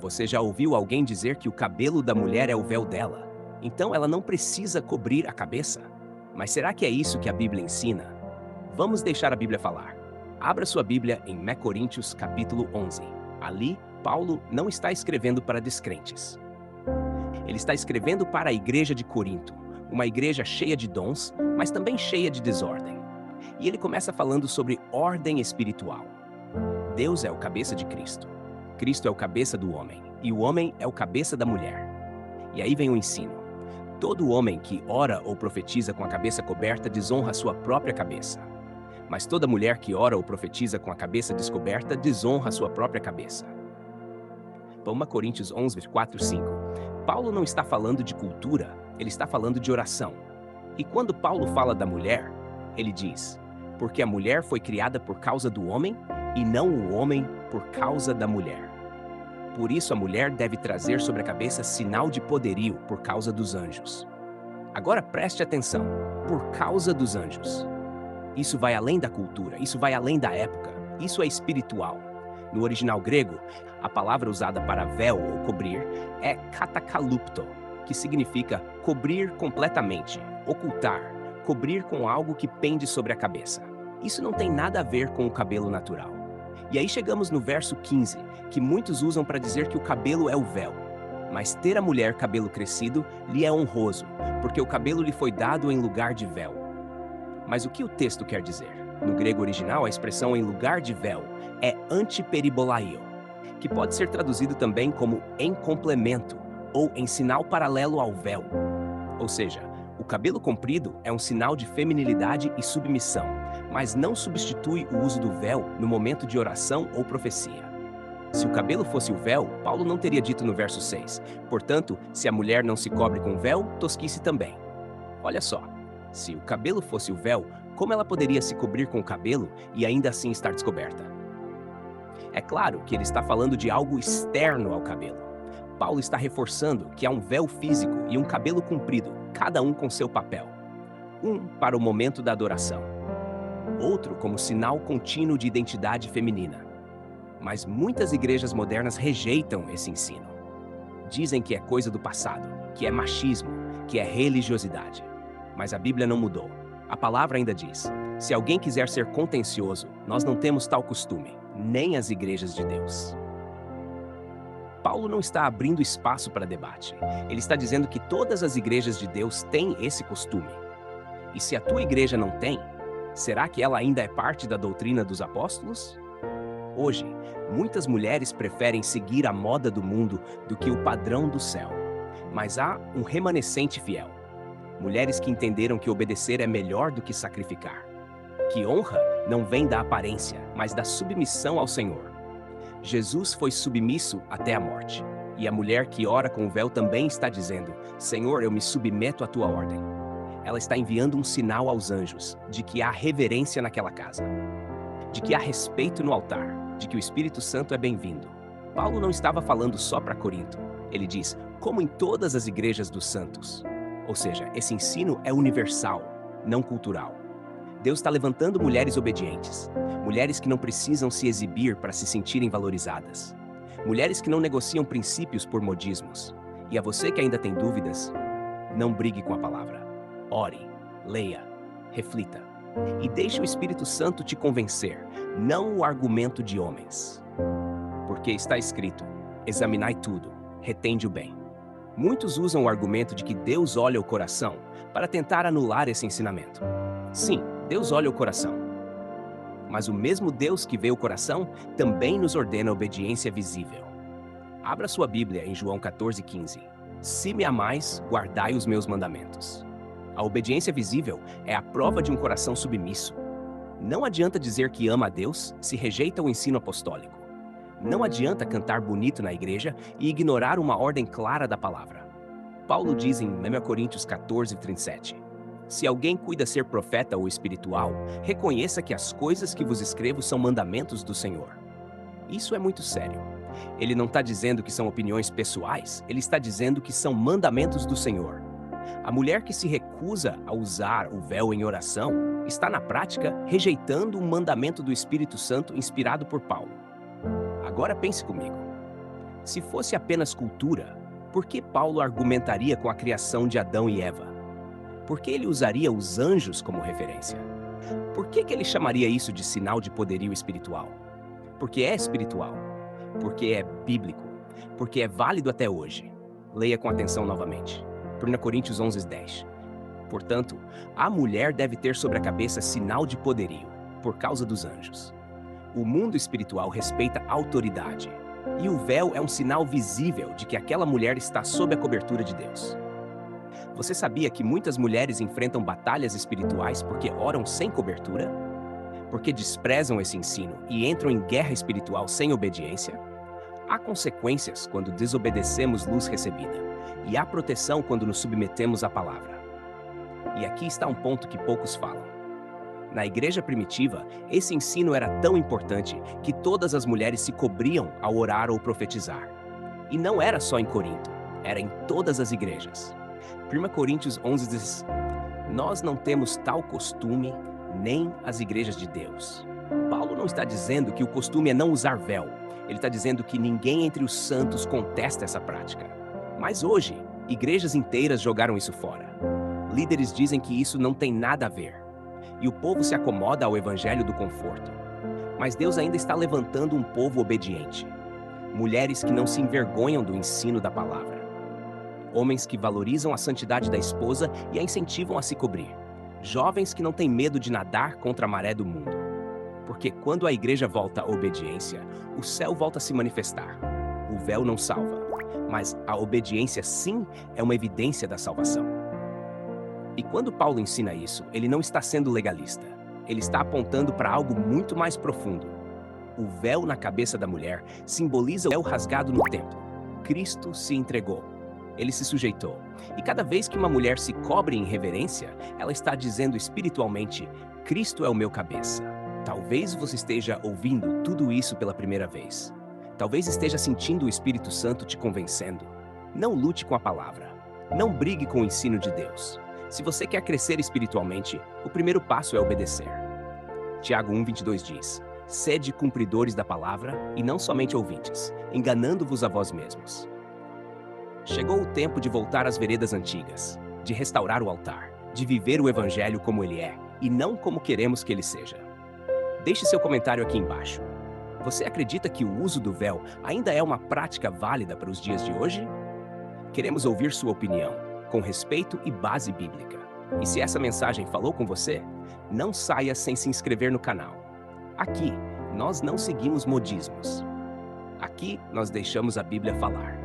Você já ouviu alguém dizer que o cabelo da mulher é o véu dela? Então ela não precisa cobrir a cabeça? Mas será que é isso que a Bíblia ensina? Vamos deixar a Bíblia falar. Abra sua Bíblia em 1 Coríntios capítulo 11. Ali, Paulo não está escrevendo para descrentes. Ele está escrevendo para a igreja de Corinto, uma igreja cheia de dons, mas também cheia de desordem. E ele começa falando sobre ordem espiritual. Deus é o cabeça de Cristo. Cristo é o cabeça do homem, e o homem é o cabeça da mulher. E aí vem o ensino. Todo homem que ora ou profetiza com a cabeça coberta desonra sua própria cabeça. Mas toda mulher que ora ou profetiza com a cabeça descoberta desonra sua própria cabeça. 1 Coríntios 11, 4 e 5. Paulo não está falando de cultura, ele está falando de oração. E quando Paulo fala da mulher, ele diz: porque a mulher foi criada por causa do homem e não o homem por causa da mulher. Por isso a mulher deve trazer sobre a cabeça sinal de poderio por causa dos anjos. Agora preste atenção, por causa dos anjos. Isso vai além da cultura, isso vai além da época, isso é espiritual. No original grego, a palavra usada para véu ou cobrir é katakalupto, que significa cobrir completamente, ocultar, cobrir com algo que pende sobre a cabeça. Isso não tem nada a ver com o cabelo natural. E aí chegamos no verso 15, que muitos usam para dizer que o cabelo é o véu. Mas ter a mulher cabelo crescido lhe é honroso, porque o cabelo lhe foi dado em lugar de véu. Mas o que o texto quer dizer? No grego original, a expressão em lugar de véu é antiperibolaio, que pode ser traduzido também como em complemento ou em sinal paralelo ao véu. Ou seja, o cabelo comprido é um sinal de feminilidade e submissão, mas não substitui o uso do véu no momento de oração ou profecia. Se o cabelo fosse o véu, Paulo não teria dito no verso 6, portanto, se a mulher não se cobre com véu, tosquice também. Olha só, se o cabelo fosse o véu, como ela poderia se cobrir com o cabelo e ainda assim estar descoberta? É claro que ele está falando de algo externo ao cabelo. Paulo está reforçando que há um véu físico e um cabelo comprido, cada um com seu papel. Um para o momento da adoração, outro como sinal contínuo de identidade feminina. Mas muitas igrejas modernas rejeitam esse ensino. Dizem que é coisa do passado, que é machismo, que é religiosidade. Mas a Bíblia não mudou. A palavra ainda diz: se alguém quiser ser contencioso, nós não temos tal costume, nem as igrejas de Deus. Paulo não está abrindo espaço para debate. Ele está dizendo que todas as igrejas de Deus têm esse costume. E se a tua igreja não tem, será que ela ainda é parte da doutrina dos apóstolos? Hoje, muitas mulheres preferem seguir a moda do mundo do que o padrão do céu. Mas há um remanescente fiel. Mulheres que entenderam que obedecer é melhor do que sacrificar. Que honra não vem da aparência, mas da submissão ao Senhor. Jesus foi submisso até a morte. E a mulher que ora com o véu também está dizendo: Senhor, eu me submeto à tua ordem. Ela está enviando um sinal aos anjos de que há reverência naquela casa, de que há respeito no altar, de que o Espírito Santo é bem-vindo. Paulo não estava falando só para Corinto. Ele diz, como em todas as igrejas dos santos. Ou seja, esse ensino é universal, não cultural. Deus está levantando mulheres obedientes, mulheres que não precisam se exibir para se sentirem valorizadas, mulheres que não negociam princípios por modismos. E a você que ainda tem dúvidas, não brigue com a palavra. Ore, leia, reflita e deixe o Espírito Santo te convencer, não o argumento de homens. Porque está escrito: examinai tudo, retende o bem. Muitos usam o argumento de que Deus olha o coração para tentar anular esse ensinamento. Sim, Deus olha o coração. Mas o mesmo Deus que vê o coração também nos ordena a obediência visível. Abra sua Bíblia em João 14,15. Se me amais, guardai os meus mandamentos. A obediência visível é a prova de um coração submisso. Não adianta dizer que ama a Deus se rejeita o ensino apostólico. Não adianta cantar bonito na igreja e ignorar uma ordem clara da palavra. Paulo diz em 1 Coríntios 14:37, se alguém cuida ser profeta ou espiritual, reconheça que as coisas que vos escrevo são mandamentos do Senhor. Isso é muito sério. Ele não está dizendo que são opiniões pessoais, ele está dizendo que são mandamentos do Senhor. A mulher que se recusa a usar o véu em oração está, na prática, rejeitando um mandamento do Espírito Santo inspirado por Paulo. Agora pense comigo. Se fosse apenas cultura, por que Paulo argumentaria com a criação de Adão e Eva? Por que ele usaria os anjos como referência? Por que ele chamaria isso de sinal de poderio espiritual? Porque é espiritual, porque é bíblico, porque é válido até hoje. Leia com atenção novamente. 1 Coríntios 11:10. Portanto, a mulher deve ter sobre a cabeça sinal de poderio, por causa dos anjos. O mundo espiritual respeita a autoridade, e o véu é um sinal visível de que aquela mulher está sob a cobertura de Deus. Você sabia que muitas mulheres enfrentam batalhas espirituais porque oram sem cobertura? Porque desprezam esse ensino e entram em guerra espiritual sem obediência? Há consequências quando desobedecemos luz recebida, e há proteção quando nos submetemos à palavra. E aqui está um ponto que poucos falam. Na igreja primitiva, esse ensino era tão importante que todas as mulheres se cobriam ao orar ou profetizar. E não era só em Corinto, era em todas as igrejas. 1 Coríntios 11 diz: nós não temos tal costume, nem as igrejas de Deus. Paulo não está dizendo que o costume é não usar véu. Ele está dizendo que ninguém entre os santos contesta essa prática. Mas hoje, igrejas inteiras jogaram isso fora. Líderes dizem que isso não tem nada a ver. E o povo se acomoda ao evangelho do conforto. Mas Deus ainda está levantando um povo obediente. Mulheres que não se envergonham do ensino da palavra. Homens que valorizam a santidade da esposa e a incentivam a se cobrir. Jovens que não têm medo de nadar contra a maré do mundo. Porque quando a igreja volta à obediência, o céu volta a se manifestar. O véu não salva, mas a obediência sim é uma evidência da salvação. E quando Paulo ensina isso, ele não está sendo legalista. Ele está apontando para algo muito mais profundo. O véu na cabeça da mulher simboliza o véu rasgado no templo. Cristo se entregou. Ele se sujeitou. E cada vez que uma mulher se cobre em reverência, ela está dizendo espiritualmente: Cristo é o meu cabeça. Talvez você esteja ouvindo tudo isso pela primeira vez. Talvez esteja sentindo o Espírito Santo te convencendo. Não lute com a palavra. Não brigue com o ensino de Deus. Se você quer crescer espiritualmente, o primeiro passo é obedecer. Tiago 1:22 diz: sede cumpridores da palavra e não somente ouvintes, enganando-vos a vós mesmos. Chegou o tempo de voltar às veredas antigas, de restaurar o altar, de viver o evangelho como ele é e não como queremos que ele seja. Deixe seu comentário aqui embaixo. Você acredita que o uso do véu ainda é uma prática válida para os dias de hoje? Queremos ouvir sua opinião, com respeito e base bíblica. E se essa mensagem falou com você, não saia sem se inscrever no canal. Aqui, nós não seguimos modismos. Aqui, nós deixamos a Bíblia falar.